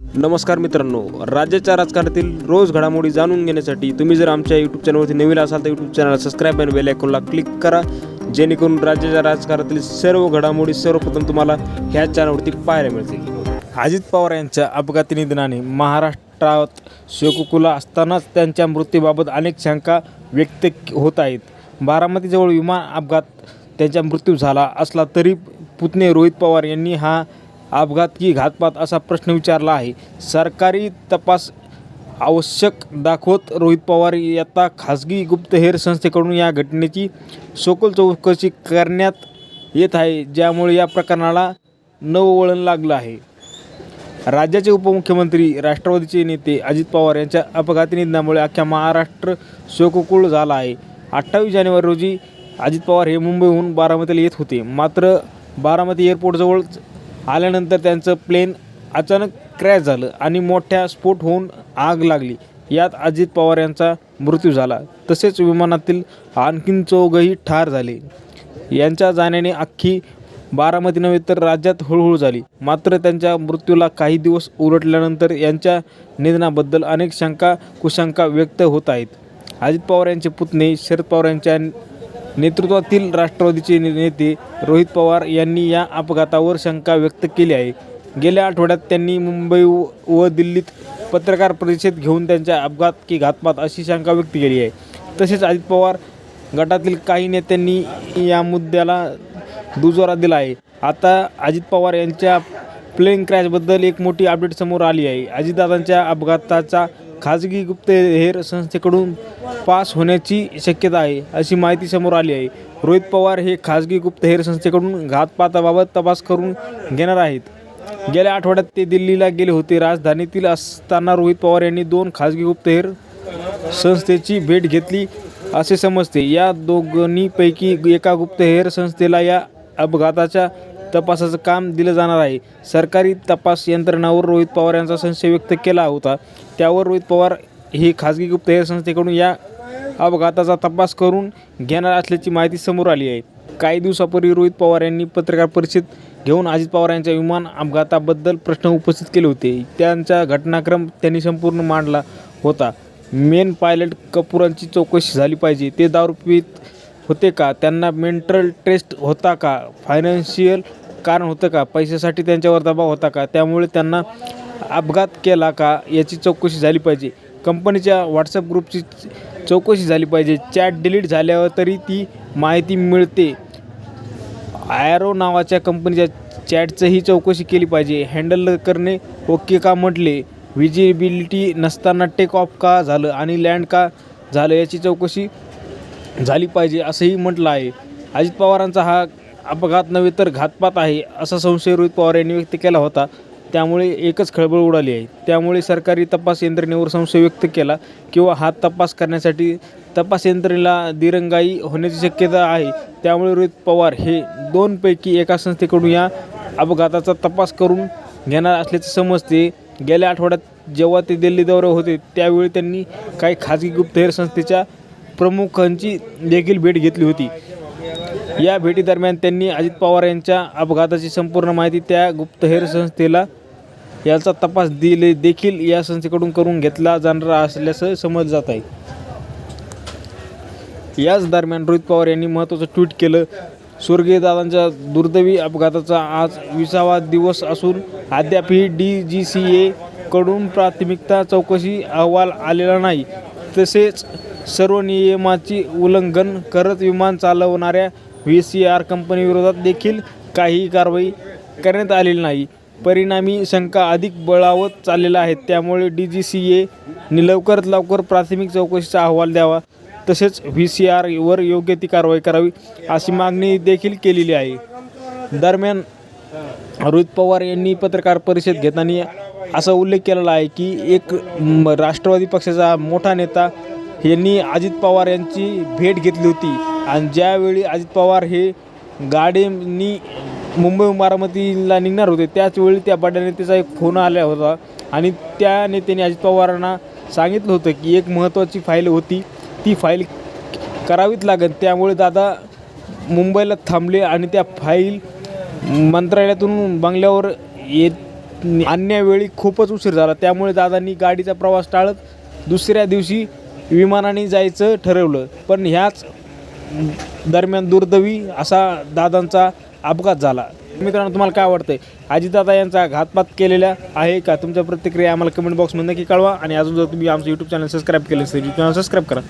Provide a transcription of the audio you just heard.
नमस्कार मित्रांनो, राज्याच्या राजकारणातील रोज घडामोडी जाणून घेण्यासाठी तुम्ही जर आमच्या यूट्यूब चॅनलवरती नवीन असाल तर यूट्यूब चॅनलला सबस्क्राईब आणि बेल आयकॉनला क्लिक करा, जेणेकरून राज्याच्या राजकारणातील सर्व घडामोडी सर्वप्रथम तुम्हाला ह्या चॅनलवरती पाहायला मिळतील. अजित पवार यांच्या अपघाती निधनाने महाराष्ट्रात शोककळा असतानाच त्यांच्या मृत्यूबाबत अनेक शंका व्यक्त होत आहेत. बारामतीजवळ विमान अपघात त्यांचा मृत्यू झाला असला तरी पुतणे रोहित पवार यांनी हा अपघात की घातपात असा प्रश्न विचारला आहे. सरकारी तपास आवश्यक दाखवत रोहित पवार आता खाजगी गुप्तहेर संस्थेकडून या घटनेची सखोल चौकशी करण्यात येत आहे, ज्यामुळे या प्रकरणाला नवं वळण लागलं आहे. राज्याचे उपमुख्यमंत्री राष्ट्रवादीचे नेते अजित पवार यांच्या अपघाती निधनामुळे अख्ख्या महाराष्ट्र शोककूळ झाला आहे. 28 जानेवारी रोजी अजित पवार हे मुंबईहून बारामतीला येत होते. मात्र बारामती एअरपोर्टजवळ आल्यानंतर त्यांचं प्लेन अचानक क्रॅश झालं आणि मोठ्या स्फोट होऊन आग लागली. यात अजित पवार यांचा मृत्यू झाला. तसेच विमानातील आणखीन 4घंही ठार झाले. यांच्या जाण्याने अख्खी बारामती नव्हे तर राज्यात हळूहळू झाली. मात्र त्यांच्या मृत्यूला काही दिवस उलटल्यानंतर यांच्या निधनाबद्दल अनेक शंका कुशंका व्यक्त होत आहेत. अजित पवार यांचे पुतणे शरद पवार यांच्या नेतृत्वातील राष्ट्रवादीचे नेते रोहित पवार यांनी या अपघातावर शंका व्यक्त केली आहे. गेल्या आठवड्यात त्यांनी मुंबई व दिल्लीत पत्रकार परिषद घेऊन त्यांच्या अपघात की घातपात अशी शंका व्यक्त केली आहे. तसेच अजित पवार गटातील काही नेत्यांनी या मुद्द्याला दुजोरा दिला आहे. आता अजित पवार यांच्या प्लेन क्रॅशबद्दल एक मोठी अपडेट समोर आली आहे. अजितदादांच्या अपघाताचा खाजगी गुप्तहेर संस्थेकडून पास होण्याची शक्यता आहे, अशी माहिती समोर आली आहे. रोहित पवार हे खाजगी गुप्तहेर संस्थेकडून घातपाताबाबत तपास करून घेणार आहेत. गेल्या आठवड्यात ते दिल्लीला गेले होते. राजधानीतील असताना रोहित पवार यांनी 2 खाजगी गुप्तहेर संस्थेची भेट घेतली असे समजते. या दोघांपैकी एका गुप्तहेर संस्थेला या अपघाताच्या तपासाचं काम दिलं जाणार आहे. सरकारी तपास यंत्रणांवर रोहित पवार यांचा संशय व्यक्त केला होता. त्यावर रोहित पवार ही खाजगी गुप्तहेर संस्थेकडून या अपघाताचा तपास करून घेणार असल्याची माहिती समोर आली आहे. काही दिवसापूर्वी रोहित पवार यांनी पत्रकार परिषद घेऊन अजित पवार यांच्या विमान अपघाताबद्दल प्रश्न उपस्थित केले होते. त्यांचा घटनाक्रम त्यांनी संपूर्ण मांडला होता. मेन पायलट कपूरांची चौकशी झाली पाहिजे. ते दारू पीत होते का? त्यांना मेंटल टेस्ट होता का? फायनान्शियल कारण होतं का? पैशासाठी त्यांच्यावर दबाव होता का? त्यामुळे त्यांना अपघात केला का? याची चौकशी झाली पाहिजे. कंपनीच्या व्हॉट्सअप ग्रुपची चौकशी झाली पाहिजे. चॅट डिलीट झाल्यावर तरी ती माहिती मिळते. ॲरो नावाच्या कंपनीच्या चॅटचंही चौकशी केली पाहिजे. हँडल करणे ओके का म्हटले? विजिबिलिटी नसताना टेक ऑफ का झालं आणि लँड का झालं याची चौकशी झाली पाहिजे असंही म्हटलं आहे. अजित पवारांचा हा अपघात नव्हे तर घातपात आहे असा संशय रोहित पवार यांनी व्यक्त केला होता. त्यामुळे एकच खळबळ उडाली आहे. त्यामुळे सरकारी तपास यंत्रणेवर संशय व्यक्त केला किंवा हा तपास करण्यासाठी तपास यंत्रणेला दिरंगाई होण्याची शक्यता आहे. त्यामुळे रोहित पवार हे 2 पैकी एका संस्थेकडून या अपघाताचा तपास करून घेणार असल्याचे समजते. गेल्या आठवड्यात जेव्हा ते दिल्ली दौऱ्यावर होते त्यावेळी त्यांनी काही खाजगी गुप्तहेर संस्थेच्या प्रमुखांची देखील भेट घेतली होती. या भेटीदरम्यान त्यांनी अजित पवार यांच्या अपघाताची संपूर्ण माहिती त्या गुप्तहेर संस्थेला याचा तपास देखील या संस्थेकडून करून घेतला जाणार असल्याचं समजलं जात आहे. याच दरम्यान रोहित पवार यांनी महत्त्वाचं ट्विट केलं. स्वर्गीय दादांच्या दुर्दैवी अपघाताचा आज 20वा दिवस असून अद्यापही DGCA कडून प्राथमिकता चौकशी अहवाल आलेला नाही. तसेच सर्व नियमाची उल्लंघन करत विमान चालवणाऱ्या VCR कंपनीविरोधात देखील काही कारवाई करण्यात आलेली नाही. परिणामी शंका अधिक बळावत चाललेल्या आहेत. त्यामुळे DGCA ने लवकरात लवकर प्राथमिक चौकशीचा अहवाल द्यावा. तसेच VCR वर योग्य ती कारवाई करावी अशी मागणी देखील केलेली आहे. दरम्यान रोहित पवार यांनी पत्रकार परिषद घेताना असा उल्लेख केलेला आहे की एक राष्ट्रवादी पक्षाचा मोठा नेता यांनी अजित पवार यांची भेट घेतली होती आणि ज्यावेळी अजित पवार हे गाडीनी मुंबई बारामतीला निघणार होते त्याचवेळी त्या बड्या नेत्याचा एक फोन आला होता आणि त्या नेत्याने अजित पवारांना सांगितलं होतं की एक महत्त्वाची फाईल होती, ती फाईल करावीच लागेल. त्यामुळे दादा मुंबईला थांबले आणि त्या फाईल मंत्रालयातून बंगल्यावर आणण्यावेळी खूपच उशीर झाला. त्यामुळे दादांनी गाडीचा प्रवास टाळत दुसऱ्या दिवशी विमानाने जायचं ठरवलं. पण ह्याच दरम्यान दुर्दैवी असा दादांचा अपघात झाला. मित्रांनो, तुम्हाला काय वाटतंय? अजितदादा यांचा घातपात केलेला आहे का? तुमच्या प्रतिक्रिया आम्हाला कमेंट बॉक्समध्ये नक्की कळवा. आणि अजून जर तुम्ही आमचं यूट्यूब चॅनल सबस्क्राईब केलं असेल तर चॅनल सबस्क्राईब करा.